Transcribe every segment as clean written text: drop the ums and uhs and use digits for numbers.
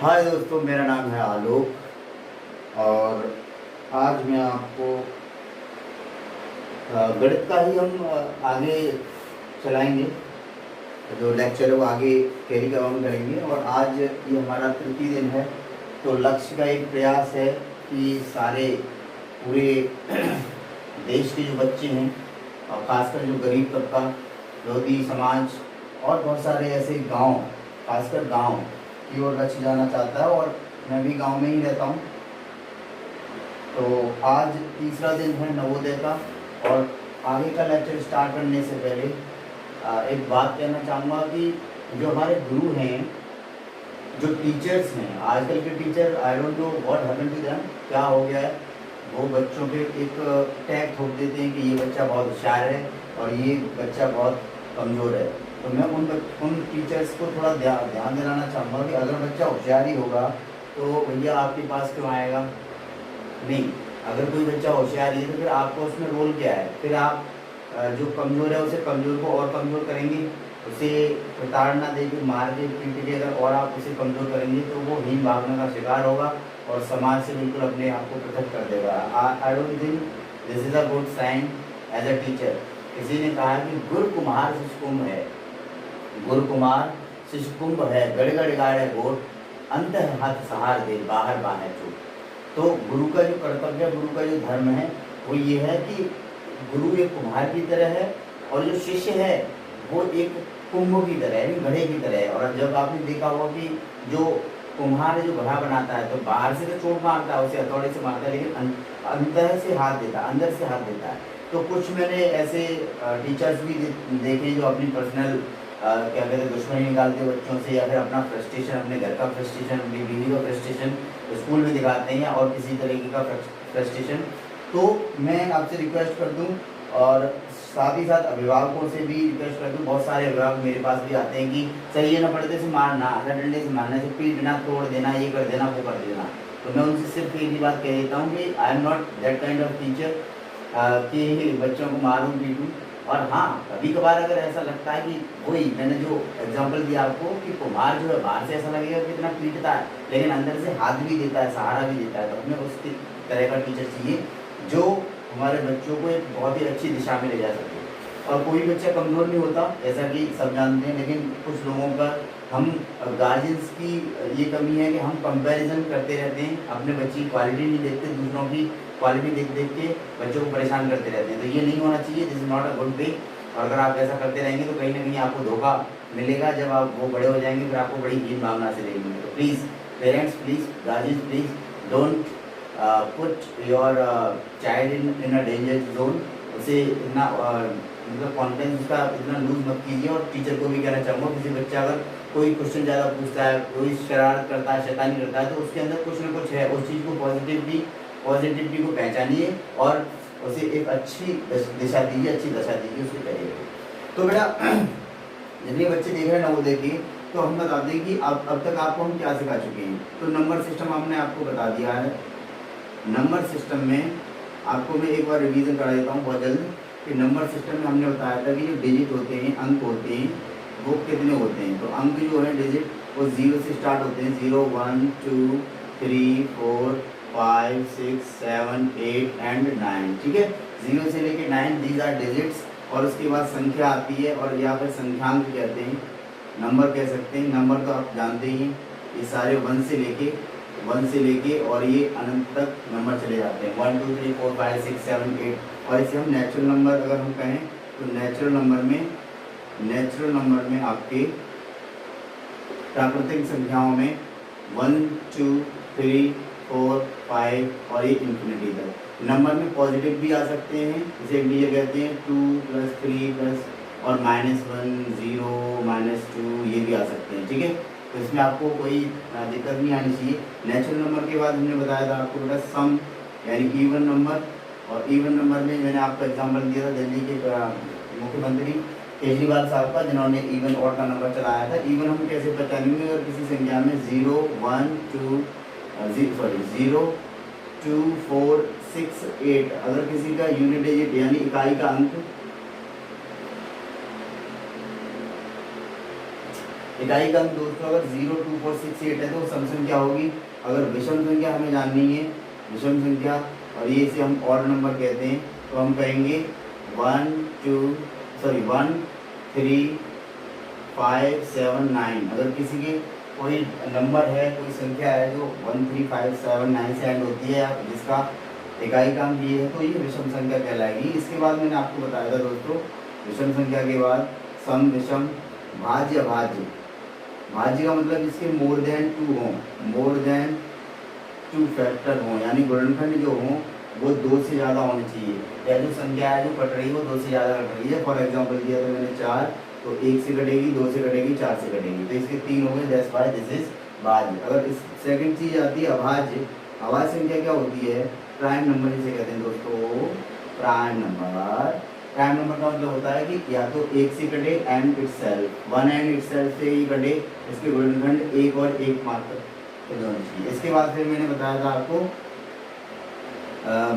हाय दोस्तों, मेरा नाम है आलोक और आज मैं आपको गणित का ही हम आगे चलाएंगे। जो लेक्चर है वो आगे कैरी ऑन करेंगे और आज ये हमारा तृतीय दिन है। तो लक्ष्य का एक प्रयास है कि सारे पूरे देश के जो बच्चे हैं और ख़ासकर जो गरीब तबका, धोती समाज और बहुत सारे ऐसे गांव, खासकर गांव की ओर लक्ष्य जाना चाहता है और मैं भी गांव में ही रहता हूं। तो आज तीसरा दिन है नवोदय का और आगे का लेक्चर स्टार्ट करने से पहले एक बात कहना चाहूँगा कि जो हमारे गुरु हैं, जो टीचर्स हैं, आजकल के teacher, I don't know what happened to them, क्या हो गया है, वो बच्चों पे एक टैग थोप देते हैं कि ये बच्चा बहुत होशियार है और ये बच्चा बहुत कमज़ोर है। तो मैं उन टीचर्स को थोड़ा ध्यान दिलाना चाहूँगा कि अगर बच्चा होशियार ही होगा तो भैया आपके पास क्यों आएगा? नहीं, अगर कोई बच्चा होशियार है तो फिर आपको उसमें रोल क्या है? फिर आप जो कमज़ोर है उसे कमज़ोर को और कमज़ोर करेंगे, उसे प्रताड़ना देकर मार के पीट के अगर और आप उसे कमज़ोर करेंगे तो वो हीन भावना का शिकार होगा और समाज से बिल्कुल अपने आप को पृथक कर देगा। I don't think this is a good sign as a teacher. किसी ने कहा कि गुरु कुम्हार शिशुकुंभ है, गुरु कुमार शिशुकुंभ है, गड़ गड़ गाड़े गोट, अंत हाथ सहार दे, बाहर बाहर चूट। तो गुरु का जो कर्तव्य है, गुरु का जो धर्म है वो ये है कि गुरु एक कुम्हार की तरह है और जो शिष्य है वो एक कुंभ की तरह है, घड़े की तरह है। और जब आपने देखा होगा कि जो कुम्हार जो घड़ा बनाता है तो बाहर से तो चोट मारता है, उसे हथौड़े से मारता है, लेकिन अंदर से हाथ देता है, अंदर से हाथ देता है। तो कुछ मैंने ऐसे टीचर्स भी देखे जो अपनी पर्सनल क्या कहते हैं दुश्मनी निकालते हैं बच्चों से, या फिर अपना फ्रस्ट्रेशन, अपने घर का फ्रस्ट्रेशन, अपनी बीवी का फ्रस्ट्रेशन स्कूल में दिखाते हैं या और किसी तरीके का फ्रस्ट्रेशन। तो मैं आपसे रिक्वेस्ट कर दूं और साथ ही साथ अभिभावकों से भी रिक्वेस्ट कर दूं। बहुत सारे अभिभावक मेरे पास भी आते हैं कि सर ये ना पढ़ते से मारना, डंडे से मारना, से पीटना, तोड़ देना, ये कर देना, वो कर देना। तो मैं उनसे सिर्फ एक ही बात कह देता हूँ कि I am not that kind of teacher कि बच्चों को मारूं पीटूं। और हाँ, कभी कभार अगर ऐसा लगता है कि वही मैंने जो एग्जांपल दिया आपको कि कुम्हार जो है बाहर से ऐसा लगेगा कि इतना पीटता है लेकिन अंदर से हाथ भी देता है, सहारा भी देता है, तो हमें उस तरह का टीचर चाहिए जो हमारे बच्चों को एक बहुत ही अच्छी दिशा में ले जा सके। और कोई बच्चा कमज़ोर नहीं होता, जैसा कि सब जानते हैं, लेकिन कुछ लोगों का, हम गार्जियंस की ये कमी है कि हम कंपैरिजन करते रहते हैं, अपने बच्चे की क्वालिटी नहीं देखते, दूसरों की क्वालिटी देख देख के बच्चों को परेशान करते रहते हैं। तो ये नहीं होना चाहिए, this is not a good way. और अगर आप ऐसा करते रहेंगे तो कहीं ना कहीं आपको धोखा मिलेगा। जब आप वो बड़े हो जाएंगे फिर आपको बड़ी हीन भावना से देंगे। तो please parents, please guardians, please don't put your child in a danger zone. उसे इतना मतलब कॉन्फिडेंस उसका इतना लूज मत कीजिए। और टीचर को भी कहना चाहूँगा, किसी बच्चा अगर कोई क्वेश्चन ज़्यादा पूछता है, कोई शरारत करता है, शैतानी करता है, तो उसके अंदर कुछ ना कुछ है, उस चीज़ को पॉजिटिविटी को पहचानिए और उसे एक अच्छी दिशा दीजिए, अच्छी दशा दीजिए उसके करियर को। तो बेटा जितने बच्चे देख रहे हैं ना वो देखिए, तो हम बता दें कि अब तक आपको हम क्या सिखा चुके हैं। तो नंबर सिस्टम हमने आपको बता दिया है। नंबर सिस्टम में आपको मैं एक बार रिवीजन करा देता हूँ बहुत जल्द कि नंबर सिस्टम में हमने बताया था कि जो डिजिट होते हैं, अंक होते हैं, वो कितने होते हैं। तो अंक जो है डिजिट वो 0 से स्टार्ट होते हैं, 0, 1, 2, 3, 4, 5, 6, 7, 8 एंड 9। ठीक है, 0 से लेके 9, दीज आर डिजिट्स। और उसके बाद संख्या आती है और या फिर संख्यांक कहते हैं, नंबर कह सकते हैं। नंबर तो आप जानते ही, ये सारे 1 से लेके और ये अनंत तक नंबर चले जाते हैं, 1, 2, 3, 4, 5, 6, 7, 8। और इसे हम नेचुरल नंबर अगर हम कहें तो नेचुरल नंबर में आपके प्राकृतिक संख्याओं में 1, 2, 3, 4, 5 और ये इंफिनिटी तक। नंबर में पॉजिटिव भी आ सकते हैं, इसे इंटीजर कहते हैं, 2 + 3 और -1, 0, -2 ये भी आ सकते हैं। ठीक है, तो इसमें आपको कोई दिक्कत नहीं आनी चाहिए। नेचुरल नंबर के बाद हमने बताया था आपको बेटा सम यानी इवन नंबर। और इवन नंबर में मैंने आपको एग्जांपल दिया था दिल्ली के मुख्यमंत्री केजरीवाल साहब का, जिन्होंने इवन ऑड का नंबर चलाया था। इवन हम कैसे पहचानेंगे? अगर किसी संख्या में 0, 1, 2, 0, 2, 4, 6, 8 अगर किसी का यूनिट डिजिट यानी इकाई का अंक इकाई का अंक दोस्तों अगर 02468 है तो सम संख्या होगी। अगर विषम संख्या हमें जाननी है, विषम संख्या, और ये इसे हम ऑड नंबर कहते हैं, तो हम कहेंगे 1 3 5 7 9। अगर किसी के कोई नंबर है, कोई संख्या है जो 1 3 5 7 9 से एंड होती है, जिसका इकाई का अंक ये है, तो ये विषम संख्या कहलाएगी। इसके बाद मैंने आपको बताया था दोस्तों, विषम संख्या के बाद सम, विषम, भाज्य, अभाज्य। भाज्य का मतलब इसके मोर देन 2 हो, मोर देन 2 फैक्टर हो, यानी गुणनखंड जो हो वो 2 से ज़्यादा होने चाहिए, या जो संख्या है जो कट रही है वो 2 से ज़्यादा कट रही है। फॉर एग्जांपल दिया तो मैंने 4, तो 1 से कटेगी, 2 से कटेगी, 4 से कटेगी, तो इसके 3 हो गए, दैट्स व्हाई दिस इज भाज्य। अगर इस सेकंड चीज़ आती है अभाज्य। अभाज्य संख्या क्या होती है? प्राइम नंबर जिसे कहते हैं दोस्तों, प्राइम नंबर। प्राइम नंबर का मतलब होता है कि या तो 1 से कटे एंड इटसेल्फ, 1 एंड इटसेल्फ से ही कटे, इसके गुणनखंड 1 और 1 मात्र होने चाहिए। इसके बाद फिर मैंने बताया था आपको,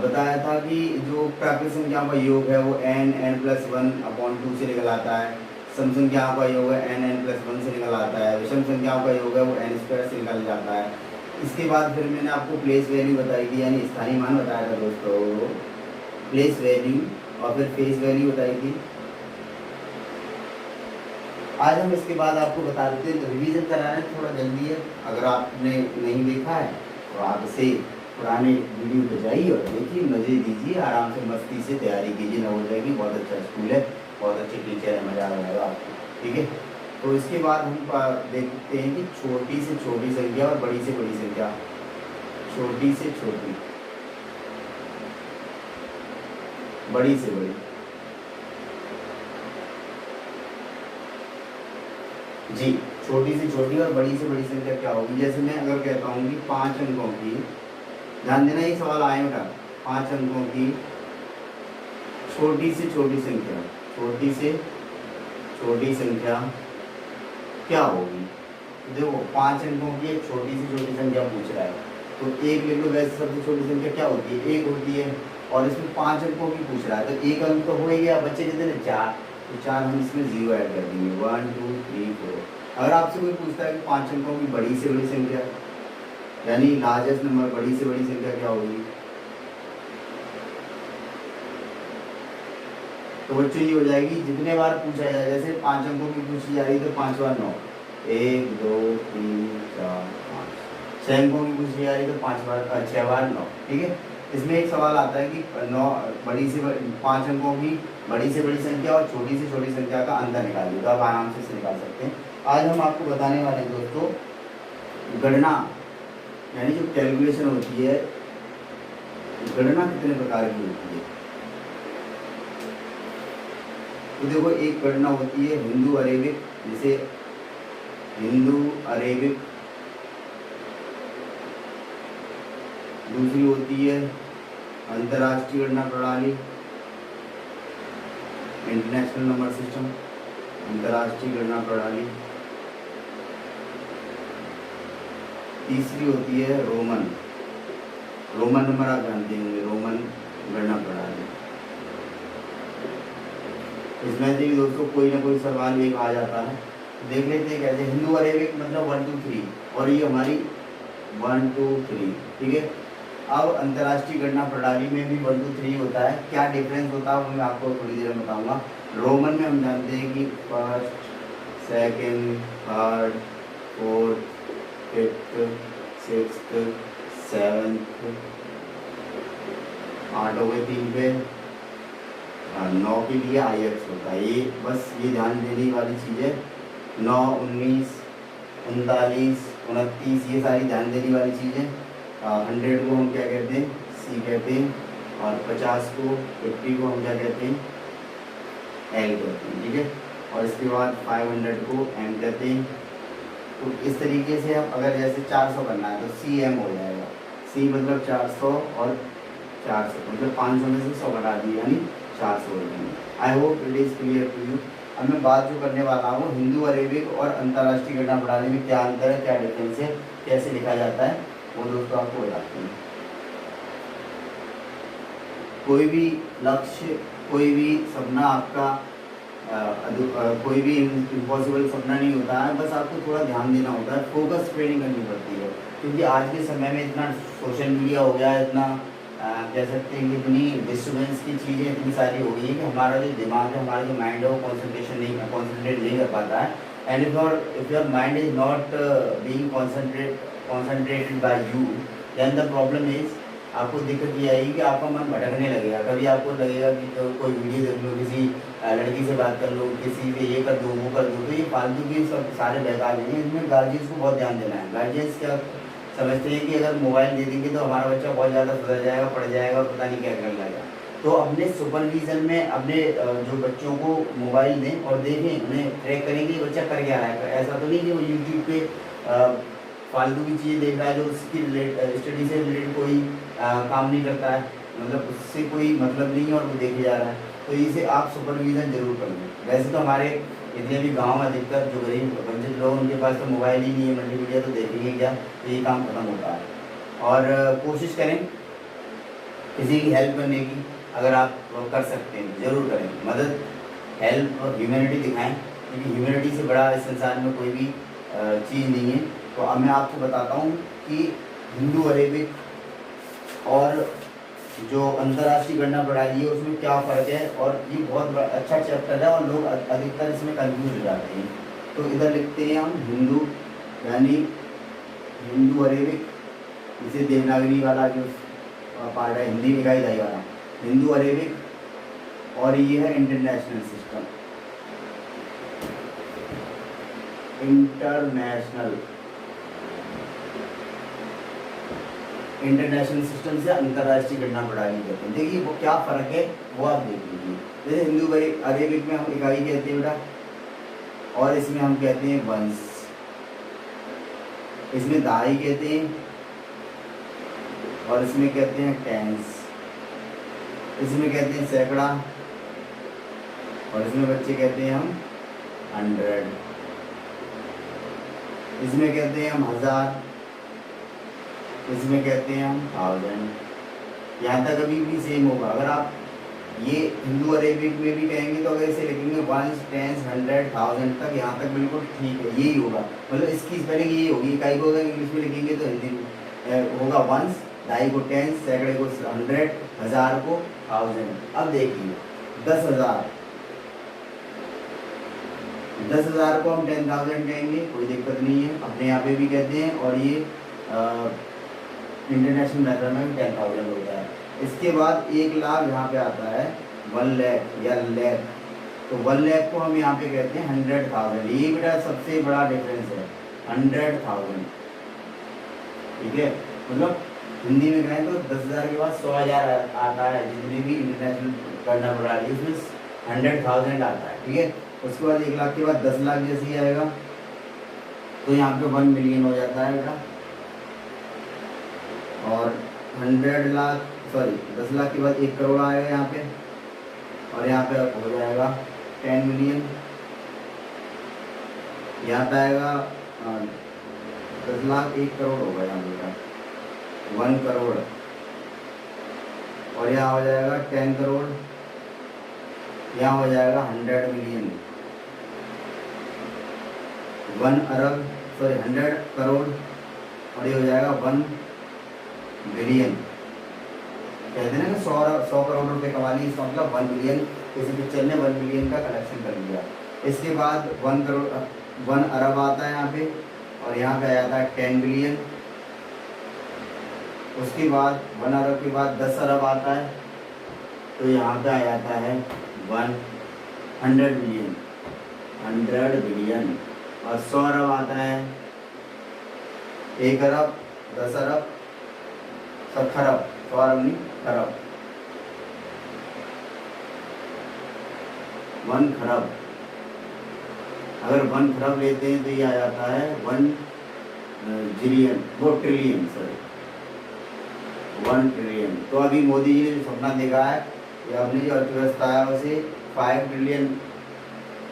बताया था कि जो प्राकृत संख्याओं का योग है वो n+1/2 से निकल आता है। सम संख्याओं का योग है n+1 से निकल आता है। विषम संख्याओं का योग है वो n² से निकल जाता है। इसके बाद फिर मैंने आपको प्लेस वैल्यू बताई थी, यानी स्थानीय मान बताया था दोस्तों, प्लेस वैल्यू, और फिर फेस वैल्यू बताई थी। आज हम इसके बाद आपको बता देते हैं, रिवीजन करा रहे हैं, थोड़ा जल्दी है। अगर आपने नहीं देखा है तो आप इसे पुराने वीडियो पे जाइए और देखिए, मज़े दीजिए, आराम से मस्ती से तैयारी कीजिए, नवोदय की बहुत अच्छा स्कूल है, बहुत अच्छे टीचर है, मज़ा आएगा आपको, ठीक है। तो इसके बाद हम देखते हैं कि छोटी से छोटी संख्या और बड़ी से बड़ी संख्या। छोटी से छोटी, बड़ी से बड़ी। जी, छोटी से छोटी और बड़ी से बड़ी संख्या क्या होगी? जैसे मैं अगर कहता हूँ कि 5 अंकों की, ध्यान देना ये सवाल आए बेटा, 5 अंकों की छोटी से छोटी संख्या, छोटी से छोटी संख्या क्या होगी? देखो 5 अंकों की एक छोटी से छोटी संख्या पूछ रहा है, तो 1 ले लो, वैसे सबसे छोटी संख्या क्या होती है? 1 होती है, और इसमें 5 अंकों की पूछ रहा है, तो 1 अंक तो हो ही गया, बच्चे कितने? 4, तो 4 हम इसमें 0 ऐड कर देंगे, 1 2 3 4। अगर आपसे कोई पूछता है कि 5 अंकों की बड़ी से बड़ी संख्या, यानी लार्जेस्ट नंबर, बड़ी से बड़ी संख्या क्या होगी, तो बच्चों ये हो जाएगी, जितने बार पूछा जाए, जैसे 5 अंकों की पूछी जा रही है तो 5 बार 9, 1 2 3 4 5। 6 अंकों की पूछी जा रही है तो 6 बार 9, ठीक है। इसमें एक सवाल आता है कि 5 अंकों की बड़ी से बड़ी संख्या और छोटी से छोटी संख्या का अंतर निकालिए, तो आप आराम से निकाल सकते हैं। आज हम आपको बताने वाले हैं दोस्तों, गणना, यानी जो कैलकुलेशन होती है, गणना कितने प्रकार की होती है। तो देखो, एक गणना होती है हिंदू अरेबिक, जिसे हिंदू अरेबिक, दूसरी होती है अंतर्राष्ट्रीय गणना प्रणाली, इंटरनेशनल नंबर सिस्टम, अंतर्राष्ट्रीय गणना प्रणाली। तीसरी होती है रोमन नंबर, आप जानते होंगे, रोमन गणना प्रणाली। इसमें से भी दोस्तों कोई ना कोई सवाल एक आ जाता है, देख लेते हैं कैसे। हिंदू अरेबिक मतलब 1 2 3, और ये हमारी 1 2 3, ठीक है। अब अंतर्राष्ट्रीय गणना प्रणाली में भी 1 2 3 होता है, क्या डिफरेंस होता है वो मैं आपको थोड़ी देर में बताऊंगा। रोमन में हम जानते हैं कि first, second, third, fourth, fifth, sixth, seventh, 8 हो गए 3 पे, 9 के लिए IX होता है। ये बस ये ध्यान देने वाली चीज़ है। 9 19 39 29, ये सारी ध्यान देने वाली चीज़ें। 100 को हम क्या कहते हैं? C कहते हैं, और 50 को 50 को हम क्या कहते हैं? L कहते हैं, ठीक है। और इसके बाद 500 को M कहते हैं। तो इस तरीके से हम अगर जैसे 400 करना है तो CM हो जाएगा। C मतलब 400 और 400 मतलब 500 में से 100 घटा दिए, यानी 400 हो जाएंगे। I hope it is clear to you. अब मैं बात जो करने वाला हूँ, हिंदू अरेबिक और अंतर्राष्ट्रीय गणना प्रणाली में क्या अंतर है, क्या डिफरेंस है, कैसे लिखा जाता है, वो दोस्तों आपको बताते हैं। कोई भी लक्ष्य, कोई भी सपना आपका कोई भी इम्पॉसिबल सपना नहीं होता है, बस आपको थोड़ा ध्यान देना होता है, फोकस ट्रेनिंग करनी पड़ती है। क्योंकि आज के समय में इतना सोशल मीडिया हो गया है, इतना कह सकते हैं कि इतनी डिस्टर्बेंस की चीज़ें इतनी सारी हो गई है कि हमारा जो दिमाग है, हमारा जो माइंड है वो कॉन्सेंट्रेट नहीं कर पाता है। And if your mind is not being concentrated by you, then the problem is, आपको दिक्कत ये आएगी कि आपका मन भटकने लगेगा। कभी आपको लगेगा कि तो कोई वीडियो देख लो, किसी लड़की से बात कर लो, किसी से ये कर दो वो कर दो, तो ये फालतू की सब सारे बेकार नहीं है। इसमें गार्जियंस को बहुत ध्यान देना है। गार्जियंस क्या समझते हैं कि अगर मोबाइल दे देंगे तो हमारा बच्चा बहुत ज़्यादा सुधर जाएगा, पढ़ जाएगा और पता नहीं क्या कर जाएगा। तो अपने सुपरविज़न में अपने जो बच्चों को मोबाइल दें और देखें, उन्हें ट्रैक करेंगे कि बच्चा कर क्या रहा है। ऐसा तो नहीं कि वो यूट्यूब पे फालतू की चीज़ें देख रहा है जो उसकी स्टडी से रिलेटेड कोई काम नहीं करता है, मतलब उससे कोई मतलब नहीं है और वो देखे जा रहा है। तो इसे आप सुपरविज़न जरूर कर लें। वैसे तो हमारे इतने भी गांव में अधिकतर जो गरीब वंचित लोग, उनके पास तो मोबाइल ही नहीं है, मल्टीमीडिया तो देखेंगे क्या, तो ये काम खत्म होता है। और कोशिश करें किसी की हेल्प करने की, अगर आप कर सकते हैं ज़रूर करें मदद, हेल्प और ह्यूमैनिटी दिखाएं, क्योंकि ह्यूमैनिटी से बड़ा इस संसार में कोई भी चीज़ नहीं है। तो अब मैं आपको बताता हूँ कि हिंदू अरेबिक और जो अंतर्राष्ट्रीय गणना प्रणाली है उसमें क्या फ़र्क है, और ये बहुत अच्छा चैप्टर है और लोग अधिकतर इसमें कंफ्यूज हो जाते हैं। तो इधर लिखते हैं हम हिंदू, यानी हिंदू अरेबिक, इसे देवनागरी वाला जो पार्ट है, हिंदी में इकाई दाई वाला हिंदू अरेबिक, और ये है इंटरनेशनल सिस्टम, इंटरनेशनल सिस्टम से अंतर्राष्ट्रीय गणना प्रणाली कहते हैं। देखिए वो क्या फ़र्क है वो आप देख लीजिए। जैसे हिंदू अरेबिक में हम इकाई कहते हैं बेटा, और इसमें हम कहते हैं वंश, इसमें दहाई कहते हैं, और इसमें कहते हैं टेंस, इसमें कहते हैं सैकड़ा, और इसमें बच्चे कहते हैं हम 100, इसमें कहते हैं हम 1000, इसमें कहते हैं हम 1000। यहाँ तक अभी भी सेम होगा। अगर आप ये हिंदू अरेबिक में भी कहेंगे तो अगर इसे लिखेंगे 1, 10, 100, 1000 तक, यहाँ तक बिल्कुल ठीक है, यही होगा। मतलब इसकी स्पेलिंग यही होगी। इकाई को अगर इंग्लिश में लिखेंगे तो हिंदी में होगा 1, दहाई को 10, सैकड़े को 100, 1000 को 1000। अब देखिए 10,000, 10,000 को हम 10,000 कहेंगे, कोई दिक्कत नहीं है, अपने यहाँ पे भी कहते हैं, और ये इंटरनेशनल मैटर में 10,000 होता है। इसके बाद 1 लाख यहाँ पे आता है 1 लाख या लैख, तो 1 लाख को हम यहाँ पे कहते हैं 100,000। ये बेटा सबसे बड़ा डिफरेंस है, 100,000, ठीक है। मतलब हिंदी में कहें तो 10,000 के बाद 100,000 आता है, जितनी भी इंटरनेशनल गणना प्रणाली उसमें 100,000 आता है, ठीक है। उसके बाद 1 लाख के बाद 10 लाख जैसे ही आएगा तो यहाँ पे 1 मिलियन हो जाता है बेटा, और 10 लाख के बाद 1 करोड़ आएगा यहाँ पे, और यहाँ पे हो जाएगा 10 मिलियन। यहाँ पे आएगा 10 लाख 1 करोड़ होगा यहाँ पे 1 करोड़, और यहाँ हो जाएगा 10 करोड़, यहाँ हो जाएगा 100 मिलियन, 100 करोड़, और ये हो जाएगा 1 बिलियन। कहते हैं ना कि 100 करोड़ रुपए कमा लिए, इसका मतलब 1 बिलियन, किसी पिक्चर ने 1 बिलियन का कलेक्शन कर लिया। इसके बाद 1 अरब आता है यहाँ पे, और यहाँ पे आ जाता है 10 बिलियन। उसके बाद 1 अरब के बाद 10 अरब आता है, तो यहाँ पे आ जाता है 100 बिलियन, 100 बिलियन। और 100 अरब आता है 1 अरब, 10 अरब, सब खरब, 100 अरब नहीं खरब, 1 खरब। अगर 1 खरब लेते हैं तो ये आ जाता है 1 जिलियन, वो ट्रिलियन, सॉरी 1 ट्रिलियन। तो अभी मोदी जी ने जो सपना देखा है, या अपनी जो अर्थव्यवस्था है उसे 5 ट्रिलियन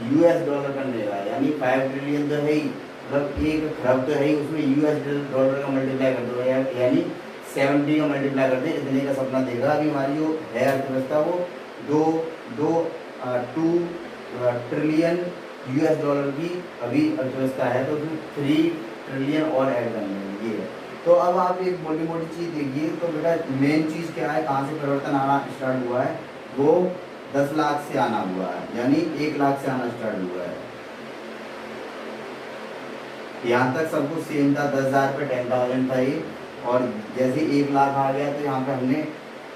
US डॉलर करने का, यानी 5 ट्रिलियन तो है ही, मतलब 1 खरब तो है ही, उसमें US डॉलर का मल्टीप्लाई कर दो, यानी 70 का मल्टीप्लाई कर दें, इतने का सपना देगा। अभी हमारी जो है अर्थव्यवस्था वो 2 ट्रिलियन यूएस डॉलर की अभी अर्थव्यवस्था है, तो उसमें 3 ट्रिलियन और ऐड करने हैं, ये है। तो अब आप एक मोटी मोटी चीज़ देखिए, तो बेटा मेन चीज़ क्या है, कहाँ से परिवर्तन आना स्टार्ट हुआ है, वो 10 लाख से आना हुआ है, यानी 1 लाख से आना स्टार्ट हुआ है। यहाँ तक सब कुछ सेम था, 10,000 पे 10,000 था ये, और जैसे 1 लाख आ गया तो यहाँ पे हमने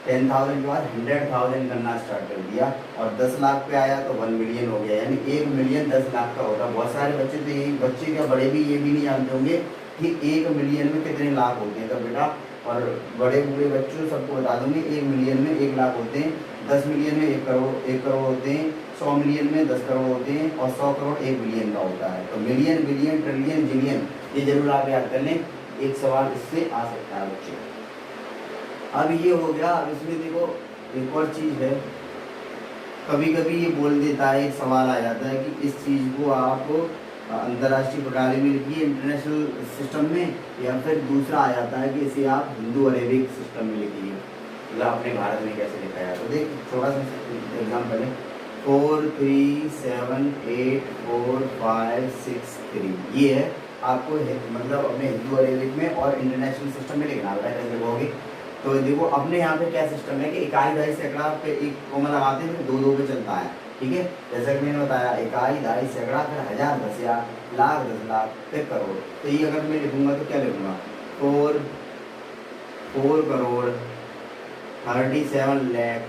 10,000 के बाद 100,000 करना स्टार्ट कर दिया, और 10 लाख पे आया तो 1 मिलियन हो गया, यानी 1 मिलियन 10 लाख का होता है। बहुत सारे बच्चे तो यही, बच्चे क्या बड़े भी ये भी नहीं जानते होंगे कि 1 मिलियन में कितने लाख होते हैं, तो बेटा और बड़े बूढ़े बच्चों सबको बता दूंगी, 1 मिलियन में 1 लाख होते हैं, 10 मिलियन में 1 करोड़, 1 करोड़ होते हैं, 100 मिलियन में 10 करोड़ होते हैं, और 100 करोड़ 1 बिलियन का होता है। तो मिलियन, बिलियन, ट्रिलियन, जिलियन, ये जरूर आप याद कर लें, एक सवाल इससे आ सकता है बच्चे। अब ये हो गया। अब इसमें देखो एक और चीज़ है, कभी कभी ये बोल देता है, एक सवाल आ जाता है कि इस चीज़ को आप अंतर्राष्ट्रीय प्रणाली में लिखिए, इंटरनेशनल सिस्टम में, या फिर दूसरा आ जाता है कि इसे आप हिंदू अरेबिक सिस्टम में लिखिए, मतलब अपने भारत में कैसे लिखा है। तो देख थोड़ा सा एग्जाम्पल है, 4 3 7 8 4 5 6 3, ये है आपको मतलब अपने हिंदू अरेबिक में और इंटरनेशनल सिस्टम में लिखना होगा, कैसे लिखोगे। तो देखो अपने यहाँ पे क्या सिस्टम है कि इकाई, दहाई, सैकड़ा पे एक कोमा लगाते हैं, फिर 2 पे चलता है, ठीक है। जैसा कि मैंने बताया, इकाई, दहाई, सैकड़ा, फिर 1000, 10,000, लाख, 10 लाख, फिर करोड़। तो ये अगर मैं लिखूंगा तो क्या लिखूंगा, 4 करोड़ 37 लाख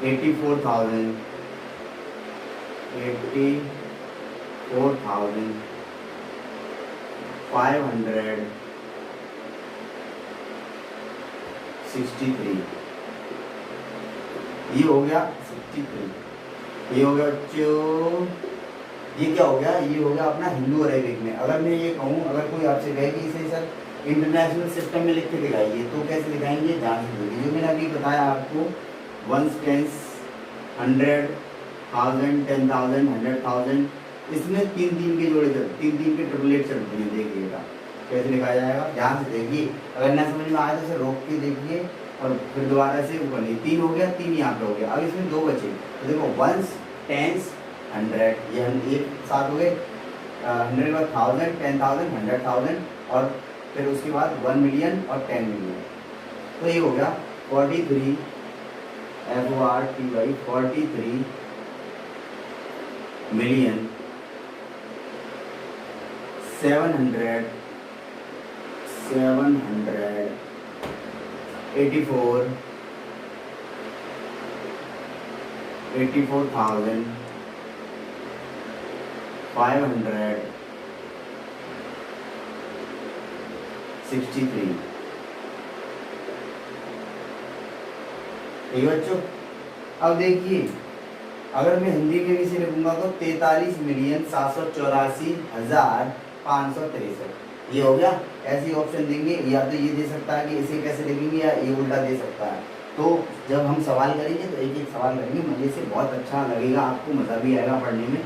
84,000 563, ये हो गया 63, ये हो गया बच्चों, ये क्या हो गया, ये हो गया अपना हिंदू अरेबिक में। अगर मैं ये कहूँ, अगर कोई आपसे कहे कि इसे सर इंटरनेशनल सिस्टम में लिख के दिखाइए, तो कैसे दिखाएंगे, ध्यान से देखिए। जो मैंने अभी बताया आपको, 1 टेंस 100 1000 10,000 100,000, इसमें 3 के जोड़े चलते, 3 के ट्रिपलेट चलते हैं। देखिएगा कैसे लिखा जाएगा, ध्यान से देखिए। अगर ना समझ में आए तो रोक के देखिए, और फिर दोबारा से ऊपर नहीं, 3 हो गया, 3 यहाँ पे हो गया। अब इसमें 2 बचे, तो देखो 1 टेंस 100, ये हम एक साथ हो गए, 100 के बाद 1000 10,000 100,000, और फिर उसके बाद 1 मिलियन और 10 मिलियन। तो ये हो गया 43 FORTY 43 मिलियन 84,563। ठीक है बच्चों। अब देखिए, अगर मैं हिंदी में भी से लिखूंगा तो 43,784,563, ये हो गया। ऐसे ऑप्शन देंगे, या तो ये दे सकता है कि इसे कैसे लिखेंगे, या ये उल्टा दे सकता है। तो जब हम सवाल करेंगे तो एक एक सवाल करेंगे, मजे से, बहुत अच्छा लगेगा आपको, मज़ा भी आएगा पढ़ने में।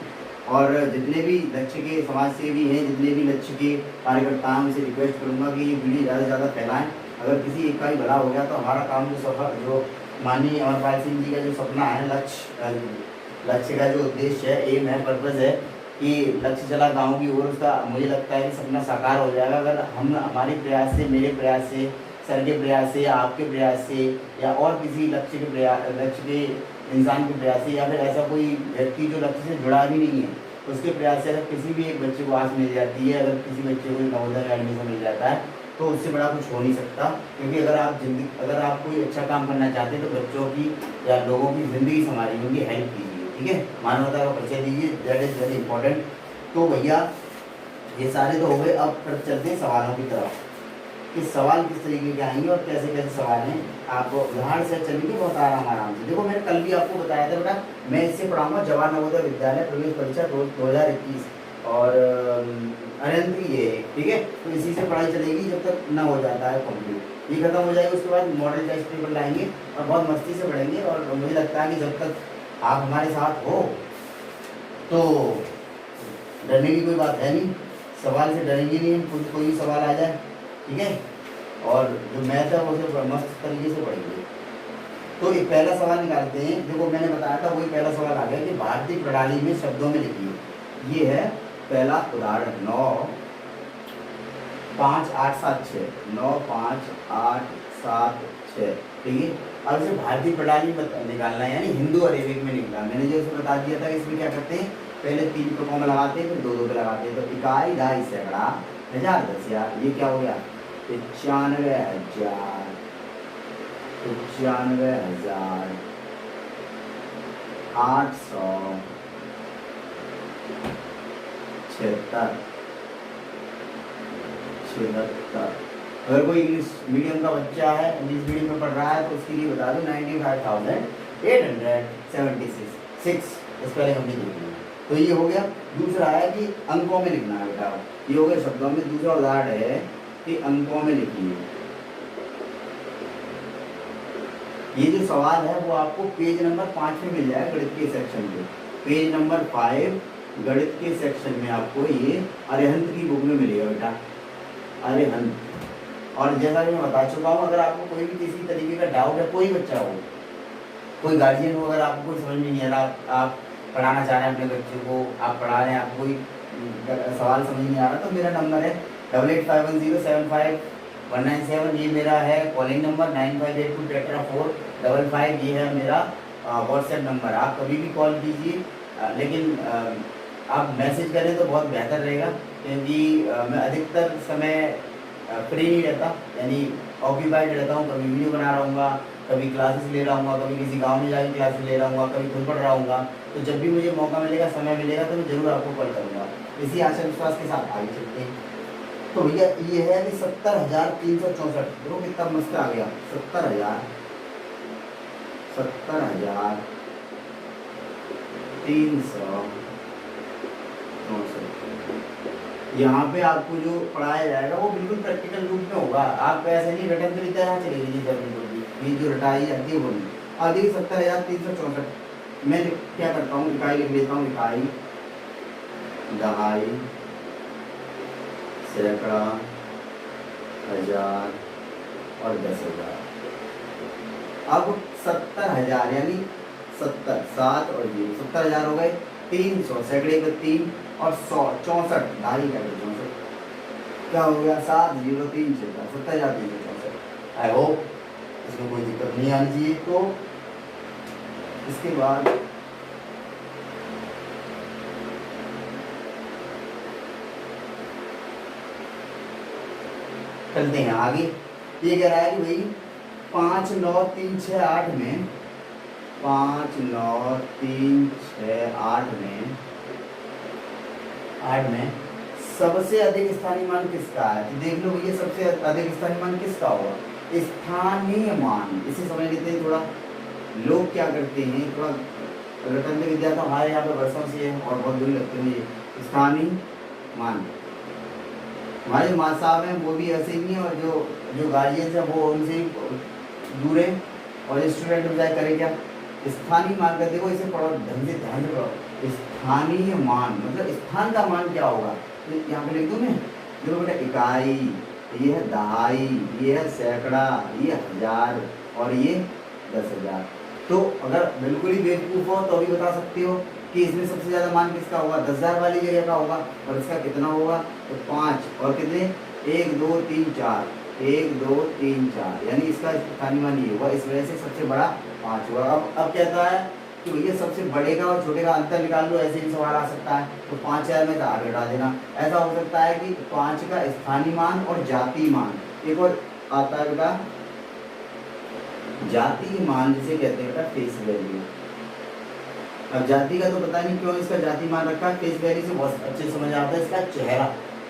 और जितने भी लक्ष्य के समाज सेवी हैं, जितने भी लक्ष्य के कार्यकर्ता हैं, उनसे रिक्वेस्ट करूँगा कि ये वीडियो ज़्यादा से ज़्यादा फैलाएँ। अगर किसी एक का ही भला हो गया तो हमारा काम जो सफल, जो माननीय अमरपाल सिंह जी का जो सपना है, लक्ष्य का जो उद्देश्य है, एम है, पर्पज़ है कि लक्ष्य चला गाँव की ओर, उसका मुझे लगता है कि सपना साकार हो जाएगा अगर हम, हमारे प्रयास से, मेरे प्रयास से, सर के प्रयास से, आपके प्रयास से, या और किसी लक्ष्य के इंसान के प्रयास से, या फिर ऐसा कोई व्यक्ति जो लक्ष्य से जुड़ा भी नहीं है, उसके प्रयास से अगर किसी भी एक बच्चे को आस मिल जाती है, अगर किसी बच्चे को नवोदय में एडमिशन मिल जाता है, तो उससे बड़ा कुछ हो नहीं सकता। क्योंकि अगर आप कोई अच्छा काम करना चाहते हैं तो बच्चों की या लोगों की ज़िंदगी संभालिए, उनकी हेल्प कीजिए, ठीक है, मानवता का परिचय दीजिए, दैट इज़ वेरी इंपॉर्टेंट। तो भैया ये सारे तो हो गए। अब फिर चलते हैं सवालों की तरफ कि सवाल किस तरीके के आएंगे और कैसे कैसे सवाल हैं। आप उदाहरण से चलेंगे बहुत आराम से। देखो मैंने कल भी आपको बताया था बेटा, मैं इससे पढ़ाऊँगा जवाहर नवोदय विद्यालय प्रवेश परीक्षा 2021 और अनंत ये है, ठीक है। तो इसी से पढ़ाई चलेगी जब तक न हो जाता है कंप्लीट। ये खत्म हो जाएगा, उसके बाद मॉडल टेस्ट पेपर लाएंगे और बहुत मस्ती से पढ़ेंगे। और मुझे लगता है कि जब तक आप हमारे साथ हो तो डरने की कोई बात है नहीं, सवाल से डरेंगे नहीं, खुद कोई सवाल आ जाए, ठीक है। और जो मैथ है वो सिर्फ मस्त तरीके से पढ़ेंगे। तो एक पहला सवाल निकालते हैं। देखो मैंने बताया था वही पहला सवाल आ गया कि भारतीय प्रणाली में शब्दों में लिखिए। ये है पहला उदाहरण 9 5 8 7 6 9 5 8 7 6। ठीक है, अब इसे भारतीय प्रणाली में निकालना है, यानी हिंदू अरेबिक में निकालना। मैंने जो इसे बता दिया था इसमें क्या करते हैं, पहले 3 पे कॉमा लगाते हैं, फिर 2 2 पे लगाते हैं। तो इकाई, दहाई, सैकड़ा, हजार, 10,000, ये क्या हो गया 95,000 95,876। अगर कोई इंग्लिश मीडियम का बच्चा है, इंग्लिश मीडियम में पढ़ रहा है, तो उसके लिए बता दो 95,876। इस पहले हमने लिख लिया। तो ये हो गया। दूसरा है कि अंकों में लिखना है बेटा, ये हो गया शब्दों में। दूसरा उदाहरण है कि अंकों में लिखिए। ये जो सवाल है वो आपको पेज नंबर 5 में मिल जाएगा, गणित के सेक्शन पे। पेज नंबर 5 गणित के सेक्शन में आपको ये अरिहंत की बुक में मिलेगा बेटा, अरिहंत। और जैसा कि मैं बता चुका हूँ, अगर आपको कोई भी किसी तरीके का डाउट है, कोई बच्चा हो, कोई गार्जियन हो, अगर आपको कोई समझ में नहीं आ रहा, आप पढ़ाना चाह रहे हैं अपने बच्चे को, आप पढ़ा रहे हैं, आपको कोई सवाल समझ नहीं आ रहा, तो मेरा नंबर है 8851075197। ये मेरा है कॉलिंग नंबर। 9582 ये है मेरा व्हाट्सएप नंबर। आप कभी भी कॉल कीजिए, लेकिन आप मैसेज करें तो बहुत बेहतर रहेगा, क्योंकि मैं अधिकतर समय फ्री नहीं रहता, यानी ऑक्यूपाइड रहता हूँ। कभी वीडियो बना रहा हूँ, कभी क्लासेस ले रहा हूँ, कभी किसी गांव में जाकर क्लासेस ले रहा हूँ, कभी खुद पढ़ रहा हूँ। तो जब भी मुझे मौका मिलेगा, समय मिलेगा, तो मैं जरूर आपको कॉल करूँगा। इसी आशा विश्वास के साथ आगे चलते हैं। तो भैया ये है कि 70,364। देखो कितना मस्त आ गया, 70,364। यहाँ पे आपको जो पढ़ाया जाएगा वो बिल्कुल प्रैक्टिकल रूप में होगा। आप ऐसे नहीं रटन की तरह चले लीजिए, ये जो रटाई जाती है वो नहीं। अधिक 70,364। मैं क्या करता हूँ, इकाई लिख लेता हूँ। इकाई, दहाई, सैकड़ा, हजार और 10,000। अब 70,000 यानी 70 7 और 0 70,000 हो गए। 300 सैकड़े का 3 और 100 64 ढाई का 64 क्या हो गया 70,364 70,364। आई होप इसमें कोई दिक्कत नहीं आनी चाहिए। तो इसके बाद चलते हैं आगे। ये कह रहा है कि भाई 5 9 3 6 8 में 5 9 3 6 8 में सबसे अधिक स्थानीय मान किसका है। तो देख लो भैया, सबसे अधिक स्थानीय मान किसका होगा, स्थानीय मान। इसे समझ लेते हैं थोड़ा। लोग क्या करते हैं, थोड़ा रटन विद्या तो हमारे यहाँ पे वर्षों से है और बहुत दूर लगते हैं। स्थानीय मान हमारे माँ साहब हैं वो भी ऐसे ही हैं, और जो गार्जियन है वो उनसे दूर है। और स्टूडेंट बजाय करे क्या, स्थानीय मान का देखो, इसे पढ़ो ढंग से, ध्यान से पढ़ो। स्थानीय मान मतलब स्थान का मान क्या होगा, तो यहाँ पे लिख दूँ मैं। देखो बेटा, इकाई, ये है दहाई, ये है सैकड़ा, ये हजार और ये 10,000। तो अगर बिल्कुल ही बेवकूफ़ हो तो भी बता सकते हो कि इसमें सबसे ज़्यादा मान किसका होगा, 10,000 वाली जगह का होगा। और इसका कितना होगा, तो 5 और कितने 1 2 3 4 1 2 3 4, यानी इसका स्थानीय मान ये होगा। इस वजह से सबसे बड़ा 5 हुआ। अब कहता है कि भैया सबसे बड़े का और छोटे का अंतर निकाल लो, ऐसे ही सवाल आ सकता है। तो 5,000 में आगे हटा देना। ऐसा हो सकता है कि 5 का स्थानीय मान और जातीय मान। एक और आता है बेटा जातीय मान, जिसे कहते हैं बेटा फेस वैल्यू। अब जाति का तो पता नहीं क्यों इसका जाति मान रखा है, फेस वैल्यू से बहुत अच्छे समझ आता है इसका चेहरा।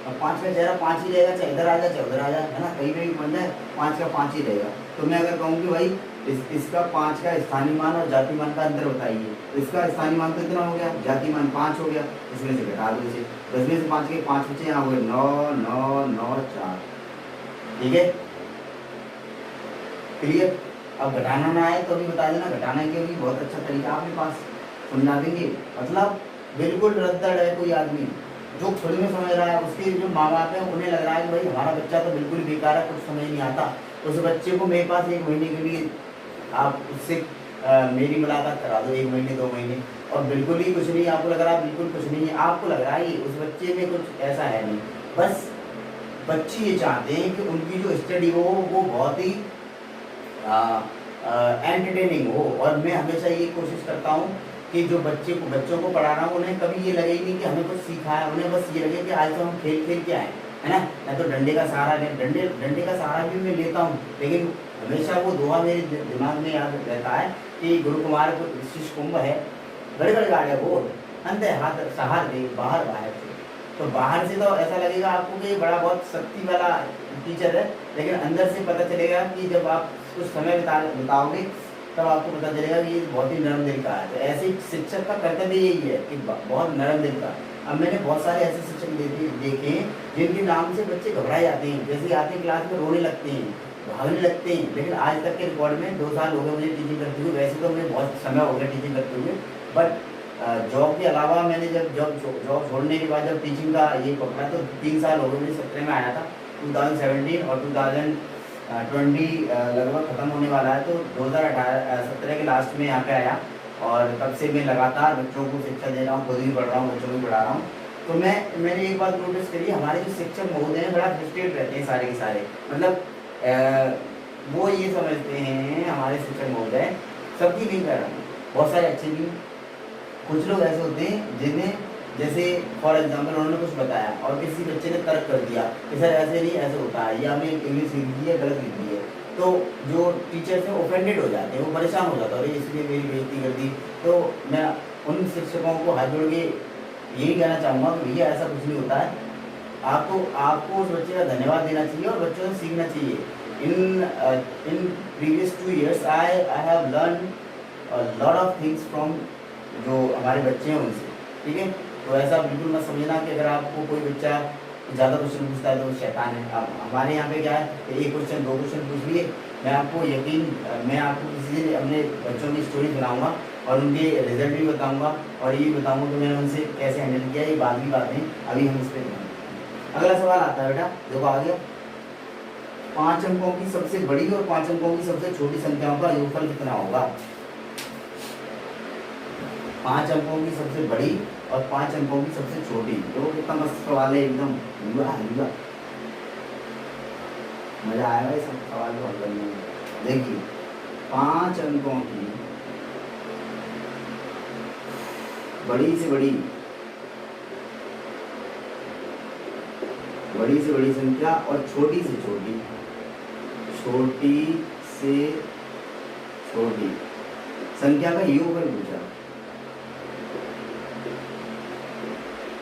अब 5 का चेहरा 5 ही रहेगा, चाहे इधर आ जाए चाहे उधर आ जाए, है ना, कहीं पे भी बन जाए 5 का 5 ही रहेगा। तो मैं अगर कहूँ कि भाई इसका 5 का स्थानीय मान और जाति मान का अंतर बताइए, तो इसका स्थानीय मान तो इतना हो गया, जाति मान 5 हो गया, इसमें से घटा दो इसे। 10 में से 5 के 5 बचे, यहाँ हो गए 9 9 9 4। ठीक है, क्लियर। अब घटाना ना आए तो भी बता देना, घटाना के लिए बहुत अच्छा तरीका आपके पास समझा देंगे। मतलब बिल्कुल रद्दड़ है कोई आदमी जो खुद में समझ रहा है, उसके जो माँ बाप है उन्हें लग रहा है कि भाई हमारा बच्चा तो बिल्कुल बेकार है, कुछ समझ नहीं आता। उस बच्चे को मेरे पास 1 महीने के लिए आप उससे मेरी मुलाकात करा दो 1 महीने 2 महीने, और बिल्कुल ही कुछ नहीं, आपको लग रहा है बिल्कुल कुछ नहीं है, आपको लग रहा है उस बच्चे में कुछ ऐसा है नहीं। बस बच्चे ये चाहते हैं कि उनकी जो स्टडी हो वो बहुत ही एंटरटेनिंग हो। और मैं हमेशा ये कोशिश करता हूँ कि जो बच्चों को पढ़ा रहा हूँ उन्हें कभी ये लगे ही नहीं कि हमें कुछ सीखा है, उन्हें बस ये लगे कि आज तो हम खेल खेल के आए, है ना। मैं तो डंडे का सहारा डंडे का सहारा भी मैं लेता हूँ, लेकिन हमेशा वो दुआ मेरे दिमाग में याद रहता है कि गुरु कुमार को शिष्य कुंभ है, बड़े बड़े गाड़े बोल अंत हाथ सहार दे बाहर बाहर से। तो बाहर से तो ऐसा लगेगा आपको कि बड़ा बहुत शक्ति वाला टीचर है, लेकिन अंदर से पता चलेगा कि जब आप कुछ समय बिताओगे तब आपको पता चलेगा कि ये बहुत ही नरम दिल का है। तो ऐसे शिक्षक का कर्तव्य यही है कि बहुत नरम दिल का। अब मैंने बहुत सारे ऐसे शिक्षक देखे हैं जिनके नाम से बच्चे घबराए जाते हैं, जैसे आते हैं क्लास में रोने लगते हैं, भागने लगते हैं। लेकिन आज तक के रिकॉर्ड में 2 साल हो गए मुझे टीचिंग करते हुए, वैसे तो मुझे बहुत समय हो गया टीचिंग करते हुए, बट जॉब के अलावा मैंने जब जॉब छोड़ने के बाद जब टीचिंग का ये पकड़ा तो 3 साल हो गए। मुझे 17 में आया था, 2017 और 2020 लगभग ख़त्म होने वाला है, तो 2017 के लास्ट में यहाँ पे आया, और तब से मैं लगातार बच्चों को शिक्षा दे रहा हूँ, खुद भी पढ़ रहा हूँ, बच्चों को पढ़ा रहा हूँ। तो मैंने एक बात नोटिस करी, हमारे जो शिक्षक महोदय हैं बड़ा फ्रस्ट्रेट रहते हैं सारे के सारे, मतलब वो ये समझते हैं हमारे शिक्षक महोदय, सबकी नहीं कर रहा हूँ, बहुत सारे अच्छे भी, कुछ लोग ऐसे होते हैं जिन्हें जैसे फॉर एग्जांपल उन्होंने कुछ बताया और किसी बच्चे ने तर्क कर दिया कि सर ऐसे नहीं ऐसे होता है, या हमें इंग्लिश लिख दी है गलत लिख दी है, तो जो टीचर्स हैं ऑफेंडेड हो जाते हैं, वो परेशान हो जाता है, इसलिए मेरी बेइज्जती कर दी। तो मैं उन शिक्षकों को हाथ जोड़ के यही कहना चाहूँगा कि भैया ऐसा कुछ नहीं होता है, आपको उस बच्चे का धन्यवाद देना चाहिए और बच्चों से सीखना चाहिए। In previous 2 years I have learn lot of things from जो हमारे बच्चे हैं उनसे, ठीक है। तो ऐसा बिल्कुल मत समझना कि अगर आपको कोई बच्चा ज़्यादा क्वेश्चन पूछता है तो वो शैतान है। अब हमारे यहाँ पे क्या है, 1 क्वेश्चन 2 क्वेश्चन पूछ लिए, मैं आपको किसी दिन अपने बच्चों की स्टोरी सुनाऊंगा और उनके रिजल्ट भी बताऊंगा, और ये भी बताऊंगा कि मैंने उनसे कैसे हैंडल किया। ये बाद की बात नहीं, अभी हम इस पर अगला सवाल आता है बेटा, देखो आ गया। 5 अंकों की सबसे बड़ी और 5 अंकों की सबसे छोटी संख्याओं का योगफल कितना होगा? 5 अंकों की सबसे बड़ी और 5 अंकों की सबसे छोटी। तो कितना मस्त सवाल है, एकदम युवा मजा आएगा इस सवाल को हल करने में। देखिए 5 अंकों की बड़ी से बड़ी संख्या और छोटी से छोटी संख्या का योगफल पूछा।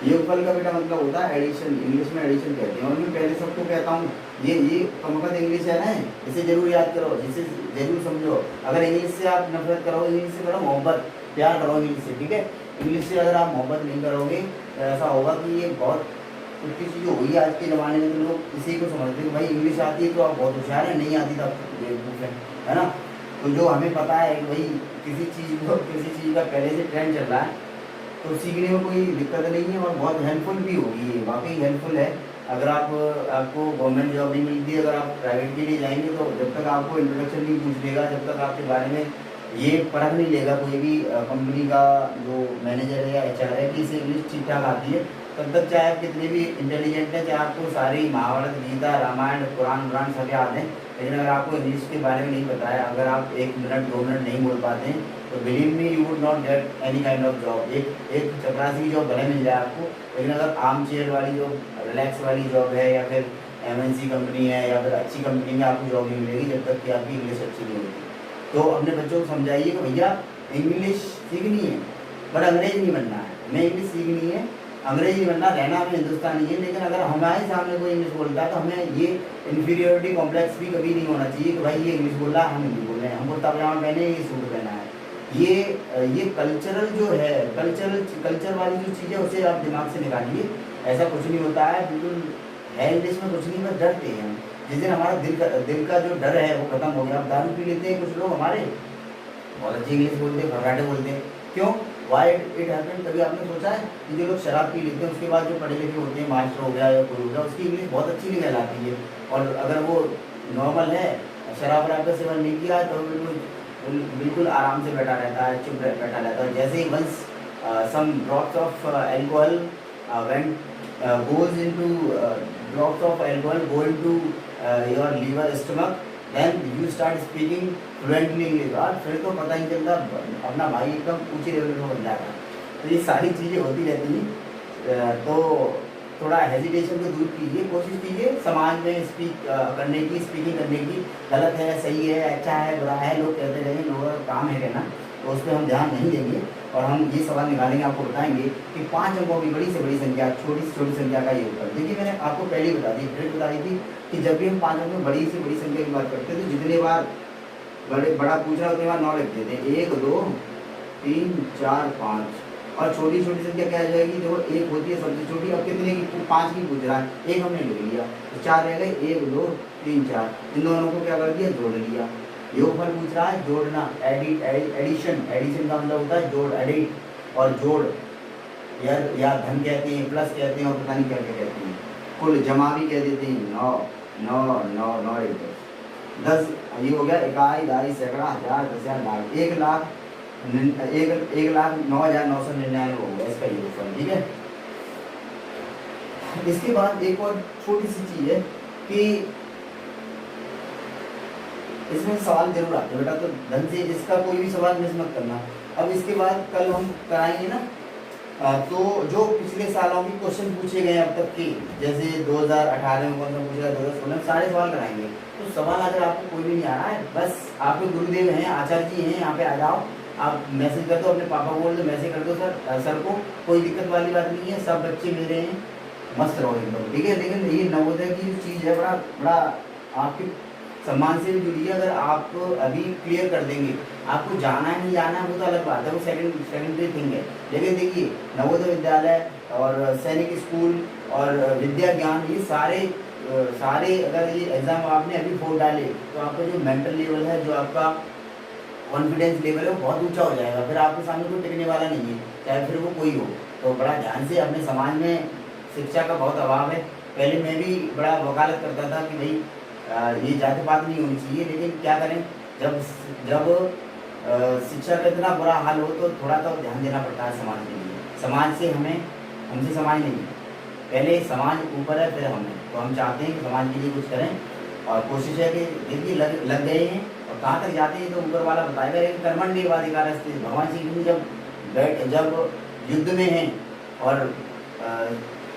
योगफल का बेटा मतलब होता है एडिशन, इंग्लिश में एडिशन कहते हैं। और मैं पहले सबको कहता हूँ ये कमकत इंग्लिश है ना, इसे जरूर याद करो, जिसे जरूर समझो। अगर इंग्लिश से आप नफरत करोगे, इंग्लिश से करो मोहब्बत, प्यार करो इंग्लिश से, ठीक है। इंग्लिश से अगर आप मोहब्बत नहीं करोगे तो ऐसा होगा कि ये बहुत कुछ चीज़ हो गई आज के ज़माने में। तो लोग इसी को समझते हैं भाई इंग्लिश आती है तो आप बहुत होशियार है, नहीं आती तो बेवकूफ़ है ना। तो जो हमें पता है कि भाई किसी चीज़ का पहले से ट्रेंड चल रहा है तो सीखने में कोई दिक्कत नहीं है, और बहुत हेल्पफुल भी होगी, ये वाकई हेल्पफुल है। अगर आपको गवर्नमेंट जॉब नहीं मिलती, अगर आप प्राइवेट के लिए जाएंगे तो जब तक आपको इंट्रोडक्शन नहीं पूछ लेगा, जब तक आपके बारे में ये परख नहीं लेगा कोई भी कंपनी का जो मैनेजर है या HR है कि इसे इंग्लिश ठीक ठाक आती है, तब तक चाहे आप कितने भी इंटेलिजेंट हैं, चाहे आपको सारी महाभारत गीता रामायण पुराण सब याद हैं, लेकिन अगर आपको इंग्लिश के बारे में नहीं पता है, अगर आप 1 मिनट 2 मिनट नहीं बोल पाते हैं, तो believe me you would not get any kind of job. एक चपरासी की जॉब भले मिल जाए आपको, लेकिन अगर आर्म चेयर वाली जॉब, रिलैक्स वाली जॉब है, या फिर MNC कंपनी है, या फिर अच्छी कंपनी में आपको जॉब नहीं मिलेगी जब तक कि आपकी इंग्लिश अच्छी नहीं होगी। तो अपने बच्चों को समझाइए कि भैया इंग्लिश सीखनी है पर अंग्रेज नहीं बनना है। हमें इंग्लिश सीखनी है, अंग्रेज नहीं बनना, रहना हमें हिंदुस्तानी है। लेकिन अगर हमारे सामने कोई इंग्लिश बोलता है तो हमें ये इन्फीरियोरिटी कॉम्प्लेक्स भी कभी नहीं होना चाहिए कि भाई ये इंग्लिश बोल रहा है, हम हिंदी बोल रहे हैं, हम कुर्ता पजामा पहने, ये सूट पहना है। ये कल्चरल जो है, कल्चर वाली जो चीज़ें उसे आप दिमाग से निकालिए। ऐसा कुछ नहीं होता है, बिल्कुल है इंग्लिश में कुछ नहीं, बस डरते हैं हम। जिस दिन हमारा दिल का जो डर है वो खत्म हो गया। आप दारू पी लेते हैं कुछ लोग हमारे, बहुत अच्छी इंग्लिश बोलते हैं, फर्राटे बोलते हैं, क्यों? Why it happen? कभी आपने सोचा है कि जो लोग शराब पी लेते हैं उसके बाद जो पढ़े लिखे होते हैं, मास्टर हो गया या गुरु हो गया, उसकी इंग्लिश बहुत अच्छी नहीं कहलाती है। और अगर वो नॉर्मल है, शराब वराब का सेवन नहीं किया तो बिल्कुल बिल्कुल आराम से बैठा रहता है, चुप बैठा रहता है। जैसे ही once some drops of alcohol when goes into drops of alcohol go into your liver stomach, then you start speaking fluently English, और फिर तो पता ही चलता अपना भाई एकदम ऊंची लेवल पे बन जाता। तो ये सारी चीज़ें होती रहती हैं। तो थोड़ा हेजिटेशन को दूर कीजिए, कोशिश कीजिए समाज में स्पीक करने की, स्पीकिंग करने की। गलत है, सही है, अच्छा है, बुरा है, लोग कहते रहेंगे, लोगों का काम है कहना, तो उस पर हम ध्यान नहीं देंगे। और हम ये सवाल निकालेंगे, आपको बताएंगे कि 5 अंकों की बड़ी से बड़ी संख्या, छोटी से छोटी संख्या का योग कर। देखिए मैंने आपको पहले ही बता दी, ट्रिक बताई थी कि जब भी हम 5 अंकों में बड़ी से बड़ी संख्या की बात करते हैं तो जितने बार बड़ा पूछ रहा उतने बार 9 लिख देते हैं, 1 2 3 4 5। और छोटी छोटी संख्या क्या आ जाएगी, जो 1 होती है सबसे छोटी, और कितने की, 5 की पूछ रहा है, 1 हमने लिख लिया तो 4 रह गए, 1 2 3 4, इन दोनों को क्या कर दिया, जोड़ लिया। योगफल पूछ रहा है, जोड़ना, एडिशन का मतलब होता है जोड़, एडिट और जोड़, या धन कहते हैं, प्लस कहते हैं, और पता नहीं क्या क्या कहते हैं, कुल जमा भी कह देते हैं। 9 9 9 9 10, ये हो गया इकाई, दाई, सैकड़ा, हजार, 10,000, लाख, 1,09,999 हो गया इसका योगफल। ठीक है, इसके बाद एक और छोटी सी चीज है कि इसमें सवाल जरूर आते हैं बेटा, तो ढंग से इसका कोई भी सवाल मिस मत करना। अब इसके बाद कल हम कराएंगे ना, तो जो पिछले सालों के क्वेश्चन पूछे गए अब तक के, जैसे 2018 में कौन सा पूछा, 2016 में, सारे सवाल कराएंगे। तो सवाल अगर आपको कोई भी नहीं आ रहा है, बस आपके गुरुदेव हैं, आचार्य जी हैं, यहाँ पे आ जाओ, आप मैसेज कर दो, अपने पापा को बोल दो, मैसेज कर दो सर को, कोई दिक्कत वाली बात नहीं है, सब बच्चे मिल रहे हैं, मस्त रहो एकदम। ठीक है, लेकिन ये नवोदय की जो चीज़ है बड़ा आपके सम्मान से भी जुड़ी है। अगर आप अभी क्लियर कर देंगे, आपको जाना है नहीं जाना है वो तो अलग बात है, वो सेकेंडरी थिंग है। लेकिन देखिए नवोदय विद्यालय और सैनिक स्कूल और विद्या ज्ञान, ये सारे अगर ये एग्ज़ाम आपने अभी फोड़ डाले तो आपका जो मेंटल लेवल है, जो आपका कॉन्फिडेंस लेवल है, वो बहुत ऊंचा हो जाएगा। फिर आपके सामने कोई टिकने वाला नहीं है, चाहे फिर वो कोई हो। तो बड़ा ध्यान से, अपने समाज में शिक्षा का बहुत अभाव है। पहले मैं भी बड़ा वकालत करता था कि भाई ये जाति पात नहीं होनी चाहिए, लेकिन क्या करें, जब शिक्षा का इतना बुरा हाल हो तो थोड़ा तो ध्यान देना पड़ता है समाज के लिए। समाज से हमसे समाज नहीं, पहले समाज ऊपर है फिर हमें। तो हम चाहते हैं कि समाज के लिए कुछ करें, और कोशिश है कि देखिए लग गए हैं, और कहाँ तक जाते हैं तो ऊपर वाला बताएगा। लेकिन कर्मण्येवाधिकारस्ते, भगवान श्री कृष्ण जब युद्ध में हैं और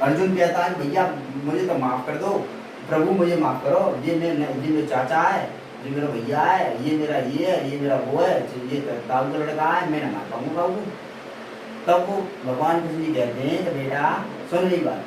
अर्जुन कहता है भैया मुझे तो माफ़ कर दो, प्रभु मुझे माफ़ करो, ये मेरा चाचा है, ये मेरा भैया है, ये मेरा वो है, ये ताऊ का लड़का है, मैं ना मार पाऊँगा। तब वो भगवान कृष्ण जी कहते हैं कि बेटा सुन रही बात,